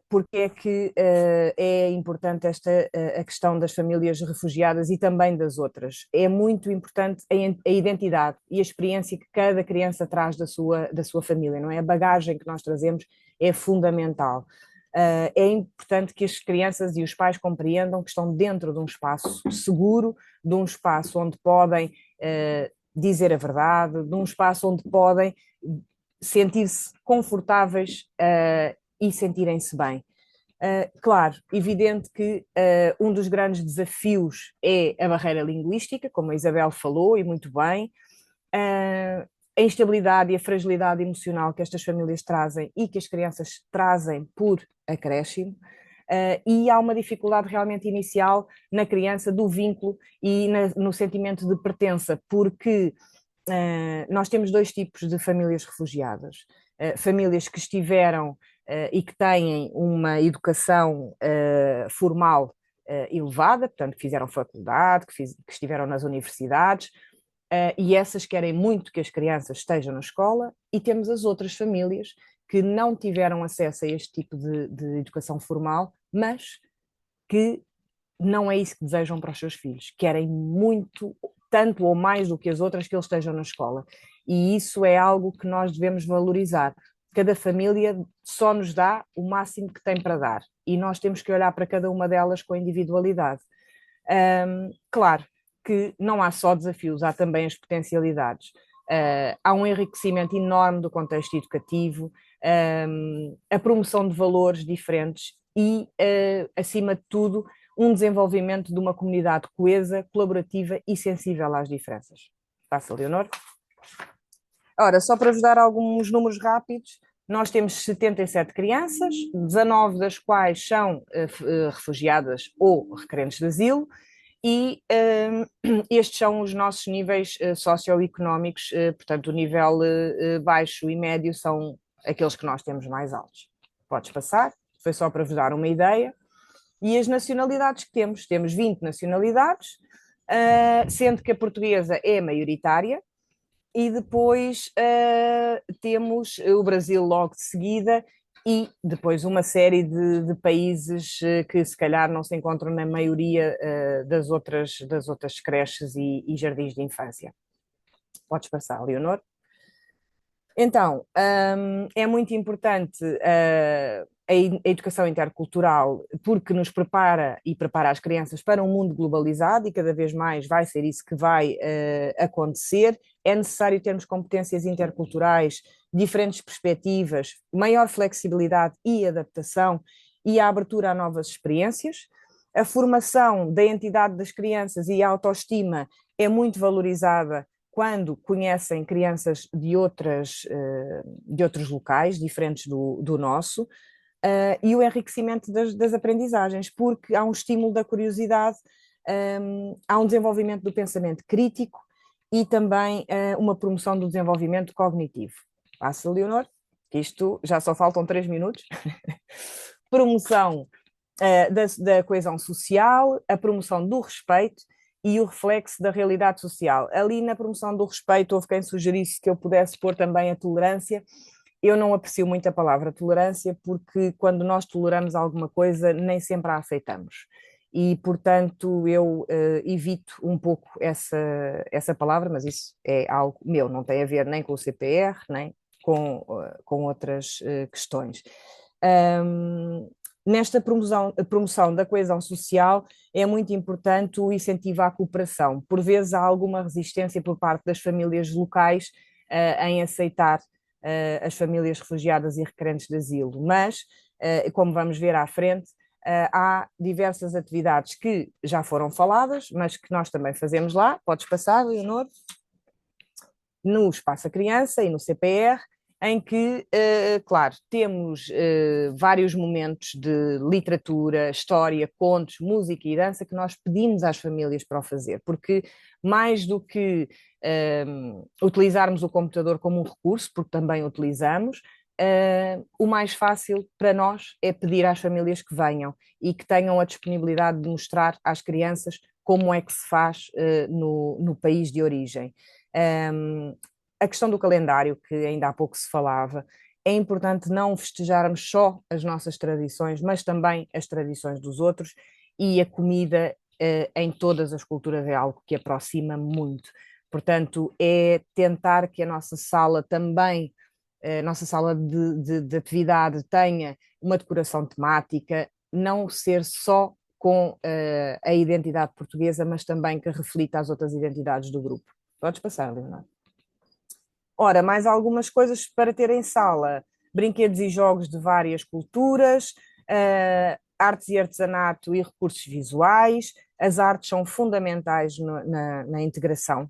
porque é que é importante a questão das famílias refugiadas e também das outras? É muito importante a identidade e a experiência que cada criança traz da sua família, não é? A bagagem que nós trazemos é fundamental. É importante que as crianças e os pais compreendam que estão dentro de um espaço seguro, de um espaço onde podem dizer a verdade, de um espaço onde podem sentir-se confortáveis e sentirem-se bem. Claro, evidente que um dos grandes desafios é a barreira linguística, como a Isabel falou, e muito bem, a instabilidade e a fragilidade emocional que estas famílias trazem e que as crianças trazem por acréscimo, e há uma dificuldade realmente inicial na criança do vínculo e no sentimento de pertença, porque nós temos dois tipos de famílias refugiadas. Famílias que estiveram e que têm uma educação formal elevada, portanto, que fizeram faculdade, que estiveram nas universidades, e essas querem muito que as crianças estejam na escola, e temos as outras famílias que não tiveram acesso a este tipo de educação formal, mas que não é isso que desejam para os seus filhos. Querem muito, tanto ou mais do que as outras, que eles estejam na escola. E isso é algo que nós devemos valorizar. Cada família só nos dá o máximo que tem para dar. E nós temos que olhar para cada uma delas com individualidade. Claro que não há só desafios, há também as potencialidades. Há um enriquecimento enorme do contexto educativo, a promoção de valores diferentes e, acima de tudo, um desenvolvimento de uma comunidade coesa, colaborativa e sensível às diferenças. Passa, Leonor. Ora, só para vos dar alguns números rápidos, nós temos 77 crianças, 19 das quais são refugiadas ou requerentes de asilo, e estes são os nossos níveis socioeconómicos, portanto, o nível baixo e médio são aqueles que nós temos mais altos. Podes passar, foi só para vos dar uma ideia. E as nacionalidades que temos 20 nacionalidades, sendo que a portuguesa é maioritária, e depois temos o Brasil logo de seguida, e depois uma série de países que se calhar não se encontram na maioria das outras creches e jardins de infância. Podes passar, Leonor. Então, é muito importante a educação intercultural, porque nos prepara e prepara as crianças para um mundo globalizado, e cada vez mais vai ser isso que vai acontecer. É necessário termos competências interculturais, diferentes perspectivas, maior flexibilidade e adaptação, e a abertura a novas experiências. A formação da entidade das crianças e a autoestima é muito valorizada quando conhecem crianças de outros locais, diferentes do nosso, e o enriquecimento das aprendizagens, porque há um estímulo da curiosidade, há um desenvolvimento do pensamento crítico e também uma promoção do desenvolvimento cognitivo. Passa, Leonor, isto já só faltam 3 minutos. Promoção da coesão social, a promoção do respeito e o reflexo da realidade social. Ali na promoção do respeito houve quem sugerisse que eu pudesse pôr também a tolerância. Eu não aprecio muito a palavra tolerância, porque quando nós toleramos alguma coisa nem sempre a aceitamos. E, portanto, eu evito um pouco essa palavra, mas isso é algo meu, não tem a ver nem com o CPR, nem com outras questões. Nesta promoção da coesão social é muito importante o incentivo à cooperação. Por vezes há alguma resistência por parte das famílias locais em aceitar as famílias refugiadas e requerentes de asilo, mas, como vamos ver à frente, há diversas atividades que já foram faladas, mas que nós também fazemos lá. Podes passar, Leonor? No Espaço a Criança e no CPR, em que, claro, temos vários momentos de literatura, história, contos, música e dança que nós pedimos às famílias para o fazer, porque mais do que utilizarmos o computador como um recurso, porque também utilizamos, o mais fácil para nós é pedir às famílias que venham e que tenham a disponibilidade de mostrar às crianças como é que se faz no país de origem. A questão do calendário, que ainda há pouco se falava, é importante não festejarmos só as nossas tradições, mas também as tradições dos outros, e a comida em todas as culturas é algo que aproxima muito. Portanto, é tentar que a nossa sala também, a nossa sala de atividade tenha uma decoração temática, não ser só com a identidade portuguesa, mas também que reflita as outras identidades do grupo. Podes passar, Leonardo. Ora, mais algumas coisas para ter em sala: brinquedos e jogos de várias culturas, artes e artesanato e recursos visuais. As artes são fundamentais na integração,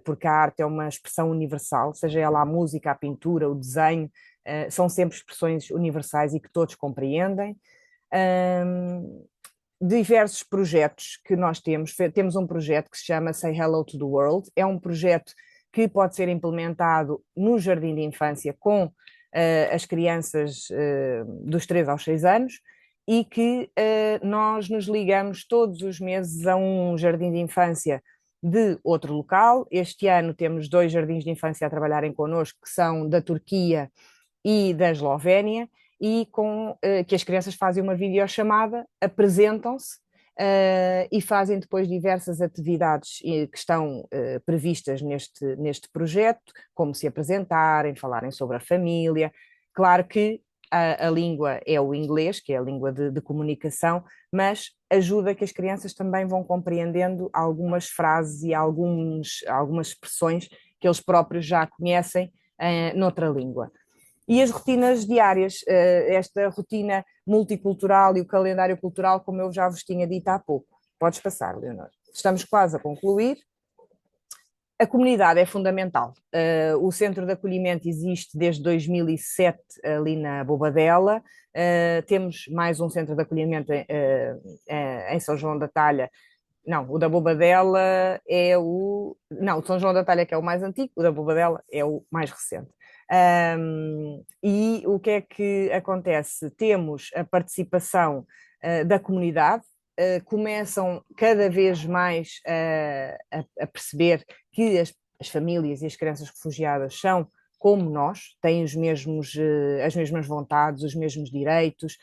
porque a arte é uma expressão universal, seja ela a música, a pintura, o desenho, são sempre expressões universais e que todos compreendem. Diversos projetos que nós temos um projeto que se chama Say Hello to the World, é um projeto que pode ser implementado no jardim de infância com as crianças dos 3 aos 6 anos, e que nós nos ligamos todos os meses a um jardim de infância de outro local. Este ano temos 2 jardins de infância a trabalharem connosco, que são da Turquia e da Eslovénia, e que as crianças fazem uma videochamada, apresentam-se e fazem depois diversas atividades que estão previstas neste projeto, como se apresentarem, falarem sobre a família. Claro que a língua é o inglês, que é a língua de comunicação, mas ajuda que as crianças também vão compreendendo algumas frases e algumas expressões que eles próprios já conhecem noutra língua. E as rotinas diárias, esta rotina multicultural e o calendário cultural, como eu já vos tinha dito há pouco. Podes passar, Leonor. Estamos quase a concluir. A comunidade é fundamental. O Centro de Acolhimento existe desde 2007 ali na Bobadela. Temos mais um centro de acolhimento em São João da Talha. Não, o da Bobadela é o... Não, o de São João da Talha que é o mais antigo, o da Bobadela é o mais recente. E o que é que acontece? Temos a participação da comunidade, começam cada vez mais a perceber que as famílias e as crianças refugiadas são como nós, têm as mesmas vontades, os mesmos direitos,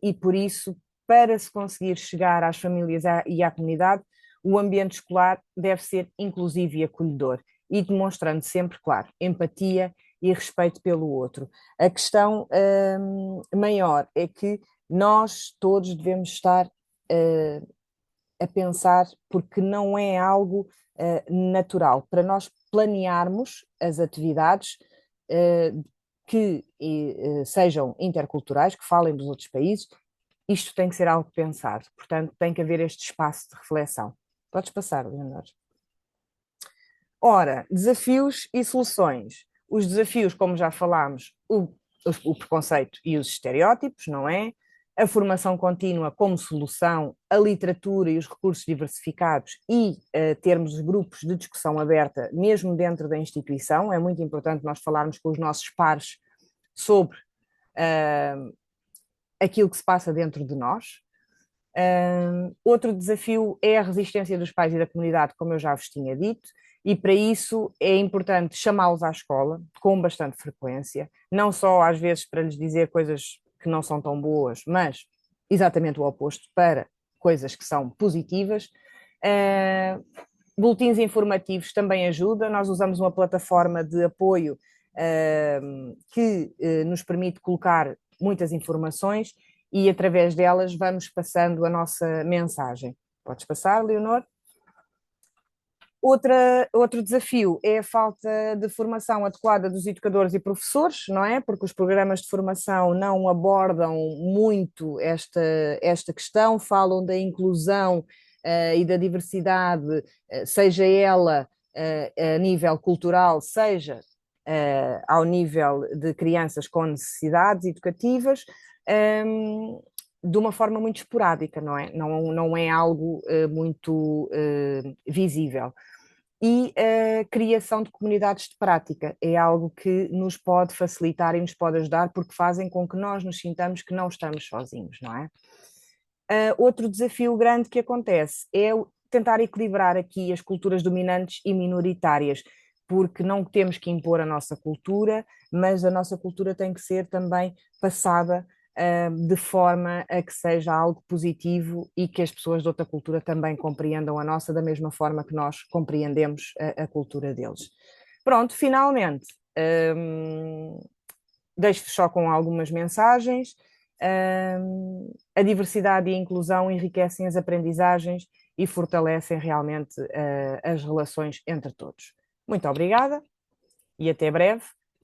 e por isso, para se conseguir chegar às famílias e à comunidade, o ambiente escolar deve ser inclusivo e acolhedor, e demonstrando sempre, claro, empatia e respeito pelo outro. A questão maior é que nós todos devemos estar a pensar, porque não é algo natural. Para nós planearmos as atividades que sejam interculturais, que falem dos outros países, isto tem que ser algo pensado. Portanto, tem que haver este espaço de reflexão. Podes passar, Leonor. Ora, desafios e soluções. Os desafios, como já falámos, o preconceito e os estereótipos, não é? A formação contínua como solução, a literatura e os recursos diversificados, e termos os grupos de discussão aberta mesmo dentro da instituição. É muito importante nós falarmos com os nossos pares sobre aquilo que se passa dentro de nós. Outro desafio é a resistência dos pais e da comunidade, como eu já vos tinha dito, e para isso é importante chamá-los à escola com bastante frequência, não só às vezes para lhes dizer coisas que não são tão boas, mas exatamente o oposto, para coisas que são positivas. Boletins informativos também ajuda. Nós usamos uma plataforma de apoio que nos permite colocar muitas informações, e através delas vamos passando a nossa mensagem. Podes passar, Leonor? Outro desafio é a falta de formação adequada dos educadores e professores, não é? Porque os programas de formação não abordam muito esta questão, falam da inclusão e da diversidade, seja ela a nível cultural, seja ao nível de crianças com necessidades educativas, de uma forma muito esporádica, não é? Não é algo muito visível. E a criação de comunidades de prática é algo que nos pode facilitar e nos pode ajudar, porque fazem com que nós nos sintamos que não estamos sozinhos, não é? Outro desafio grande que acontece é tentar equilibrar aqui as culturas dominantes e minoritárias. porque não temos que impor a nossa cultura, mas a nossa cultura tem que ser também passada de forma a que seja algo positivo e que as pessoas de outra cultura também compreendam a nossa da mesma forma que nós compreendemos a cultura deles. Pronto, finalmente, deixo-vos só com algumas mensagens. A diversidade e a inclusão enriquecem as aprendizagens e fortalecem realmente as relações entre todos. Muito obrigada e até breve.